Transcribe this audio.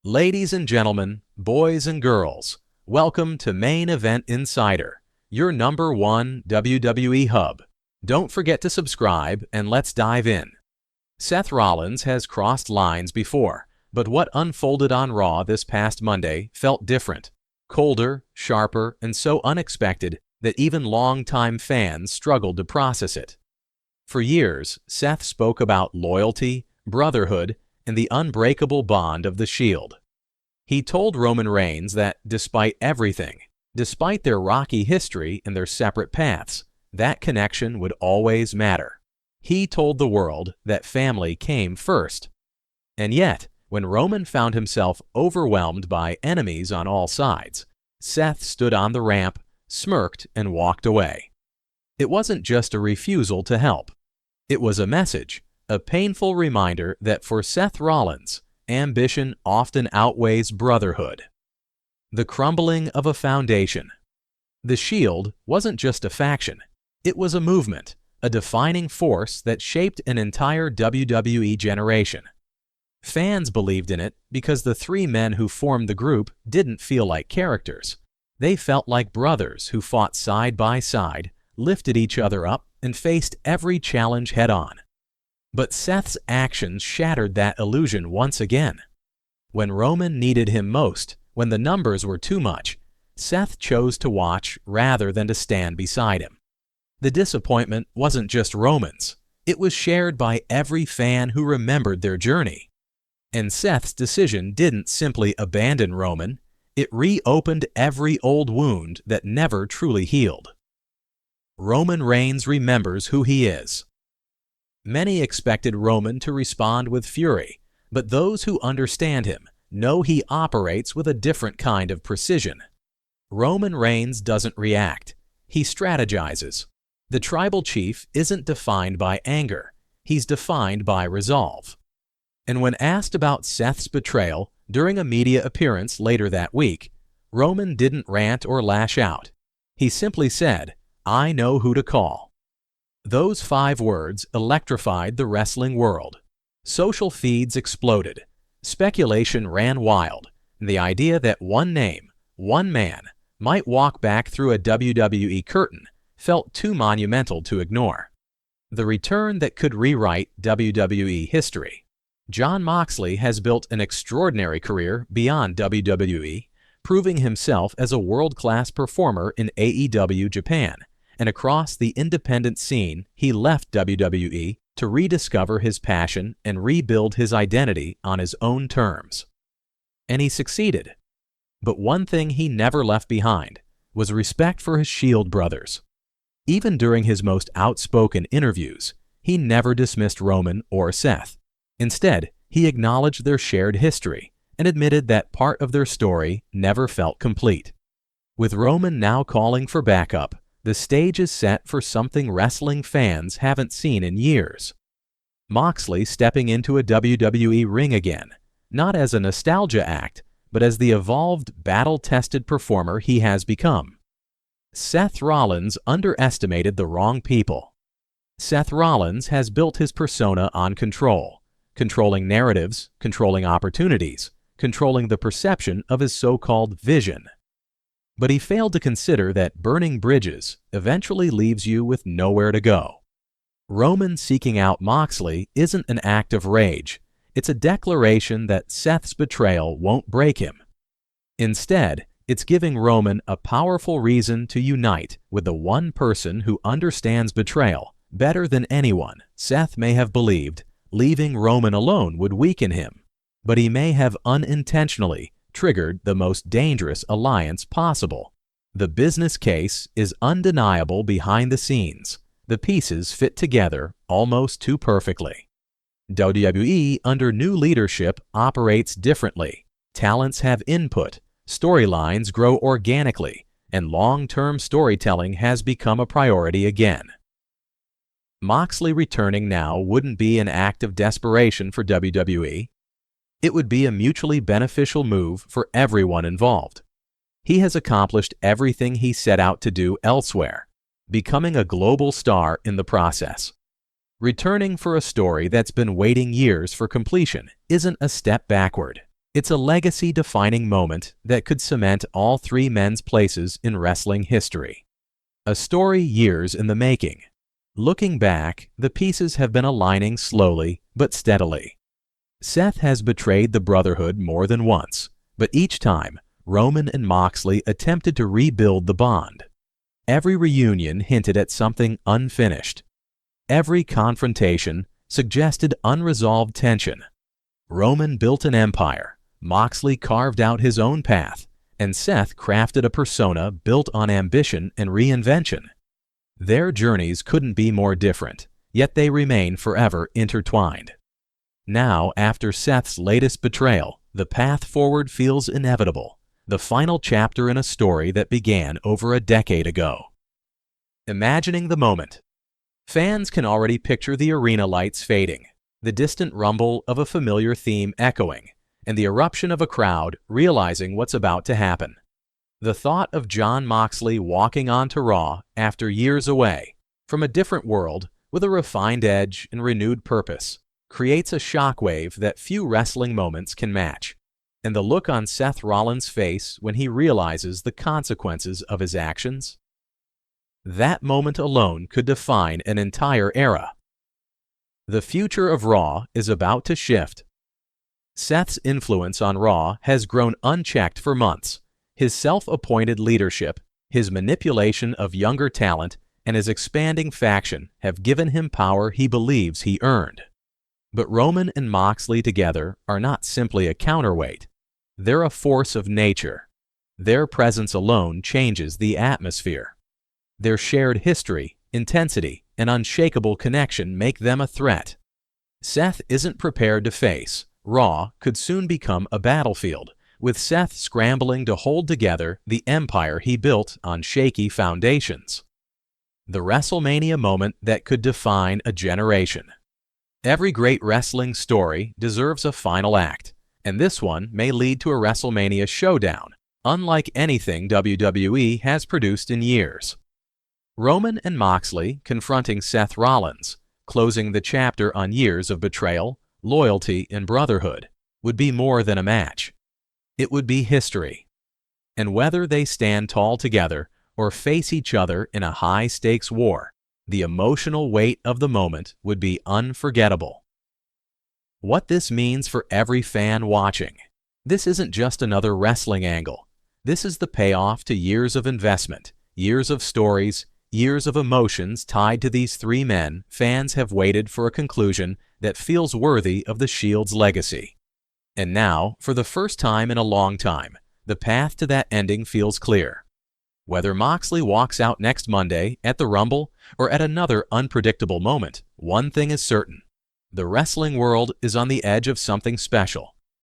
Ladies and gentlemen, boys and girls, welcome to Main Event Insider, your #1 WWE hub. Don't forget to subscribe and let's dive in. Seth Rollins has crossed lines before, but what unfolded on Raw this past Monday felt different, colder, sharper, and so unexpected that even longtime fans struggled to process it. For years, Seth spoke about loyalty, brotherhood, and the unbreakable bond of the Shield. He told Roman Reigns that despite everything, despite their rocky history and their separate paths, that connection would always matter. He told the world that family came first. And yet, when Roman found himself overwhelmed by enemies on all sides, Seth stood on the ramp, smirked, and walked away. It wasn't just a refusal to help. It was a message, a painful reminder that for Seth Rollins, ambition often outweighs brotherhood. The crumbling of a foundation. The Shield wasn't just a faction. It was a movement, a defining force that shaped an entire WWE generation. Fans believed in it because the three men who formed the group didn't feel like characters. They felt like brothers who fought side by side, lifted each other up, and faced every challenge head-on. But Seth's actions shattered that illusion once again. When Roman needed him most, when the numbers were too much, Seth chose to watch rather than to stand beside him. The disappointment wasn't just Roman's. It was shared by every fan who remembered their journey. And Seth's decision didn't simply abandon Roman. It reopened every old wound that never truly healed. Roman Reigns remembers who he is. Many expected Roman to respond with fury, but those who understand him know he operates with a different kind of precision. Roman Reigns doesn't react. He strategizes. The tribal chief isn't defined by anger. He's defined by resolve. And when asked about Seth's betrayal during a media appearance later that week, Roman didn't rant or lash out. He simply said, "I know who to call." Those 5 words electrified the wrestling world. Social feeds exploded. Speculation ran wild. The idea that one name, one man, might walk back through a WWE curtain felt too monumental to ignore. The return that could rewrite WWE history. Jon Moxley has built an extraordinary career beyond WWE, proving himself as a world-class performer in AEW Japan. And across the independent scene, he left WWE to rediscover his passion and rebuild his identity on his own terms. And he succeeded. But one thing he never left behind was respect for his Shield brothers. Even during his most outspoken interviews, he never dismissed Roman or Seth. Instead, he acknowledged their shared history and admitted that part of their story never felt complete. With Roman now calling for backup, the stage is set for something wrestling fans haven't seen in years. Moxley stepping into a WWE ring again, not as a nostalgia act, but as the evolved, battle-tested performer he has become. Seth Rollins underestimated the wrong people. Seth Rollins has built his persona on control, controlling narratives, controlling opportunities, controlling the perception of his so-called vision. But he failed to consider that burning bridges eventually leaves you with nowhere to go. Roman seeking out Moxley isn't an act of rage. It's a declaration that Seth's betrayal won't break him. Instead, it's giving Roman a powerful reason to unite with the one person who understands betrayal better than anyone. Seth may have believed leaving Roman alone would weaken him, but he may have unintentionally triggered the most dangerous alliance possible. The business case is undeniable behind the scenes. The pieces fit together almost too perfectly. WWE under new leadership operates differently. Talents have input, storylines grow organically, and long-term storytelling has become a priority again. Moxley returning now wouldn't be an act of desperation for WWE. It would be a mutually beneficial move for everyone involved. He has accomplished everything he set out to do elsewhere, becoming a global star in the process. Returning for a story that's been waiting years for completion isn't a step backward. It's a legacy-defining moment that could cement all three men's places in wrestling history. A story years in the making. Looking back, the pieces have been aligning slowly but steadily. Seth has betrayed the Brotherhood more than once, but each time, Roman and Moxley attempted to rebuild the bond. Every reunion hinted at something unfinished. Every confrontation suggested unresolved tension. Roman built an empire, Moxley carved out his own path, and Seth crafted a persona built on ambition and reinvention. Their journeys couldn't be more different, yet they remain forever intertwined. Now, after Seth's latest betrayal, the path forward feels inevitable, the final chapter in a story that began over a decade ago. Imagining the moment. Fans can already picture the arena lights fading, the distant rumble of a familiar theme echoing, and the eruption of a crowd realizing what's about to happen. The thought of Jon Moxley walking onto Raw after years away, from a different world with a refined edge and renewed purpose, creates a shockwave that few wrestling moments can match. And the look on Seth Rollins' face when he realizes the consequences of his actions? That moment alone could define an entire era. The future of Raw is about to shift. Seth's influence on Raw has grown unchecked for months. His self-appointed leadership, his manipulation of younger talent, and his expanding faction have given him power he believes he earned. But Roman and Moxley together are not simply a counterweight. They're a force of nature. Their presence alone changes the atmosphere. Their shared history, intensity, and unshakable connection make them a threat. Seth isn't prepared to face. Raw could soon become a battlefield, with Seth scrambling to hold together the empire he built on shaky foundations. The WrestleMania moment that could define a generation. Every great wrestling story deserves a final act, and this one may lead to a WrestleMania showdown, unlike anything WWE has produced in years. Roman and Moxley confronting Seth Rollins, closing the chapter on years of betrayal, loyalty, and brotherhood, would be more than a match. It would be history. And whether they stand tall together or face each other in a high-stakes war, the emotional weight of the moment would be unforgettable. What this means for every fan watching. This isn't just another wrestling angle. This is the payoff to years of investment, years of stories, years of emotions tied to these three men. Fans have waited for a conclusion that feels worthy of the Shield's legacy. And now, for the first time in a long time, the path to that ending feels clear. Whether Moxley walks out next Monday at the Rumble or at another unpredictable moment, one thing is certain. The wrestling world is on the edge of something special,